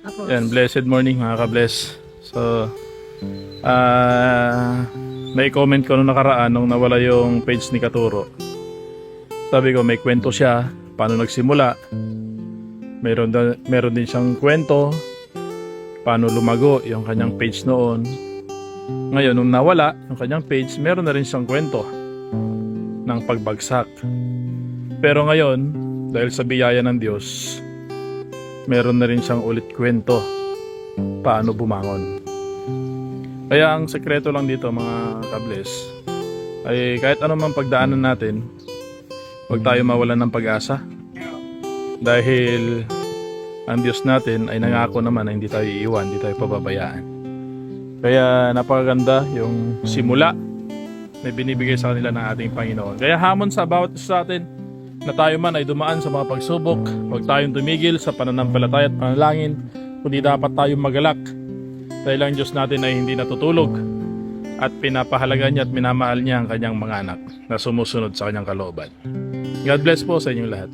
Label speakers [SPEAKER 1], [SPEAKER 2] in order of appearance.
[SPEAKER 1] Apo.
[SPEAKER 2] Yan, blessed morning mga ka-bless. So, may comment ko nung nakaraan nung nawala yung page ni Katuro. Sabi ko may kwento siya, paano nagsimula. Meron din siyang kwento, paano lumago yung kanyang page noon. Ngayon, nung nawala yung kanyang page, meron na rin siyang kwento ng pagbagsak. Pero ngayon, dahil sa biyaya ng Diyos, meron na rin siyang ulit kwento paano bumangon. Kaya ang sekreto lang dito mga ka-bless ay kahit anumang pagdaanan natin, huwag tayo mawalan ng pag-asa. Dahil ang Diyos natin ay nangako naman na hindi tayo iiwan, hindi tayo pababayaan. Kaya napakaganda yung simula na binibigay sa kanila ng ating Panginoon. Kaya hamon sa bawat isa sa atin na tayo man ay dumaan sa mga pagsubok, huwag tayong tumigil sa pananampalataya at panalangin, kundi dapat tayong magalak. Dahil ang Diyos natin ay hindi natutulog at pinapahalaga niya at minamahal niya ang kanyang mga anak na sumusunod sa kanyang kalooban. God bless po sa inyong lahat.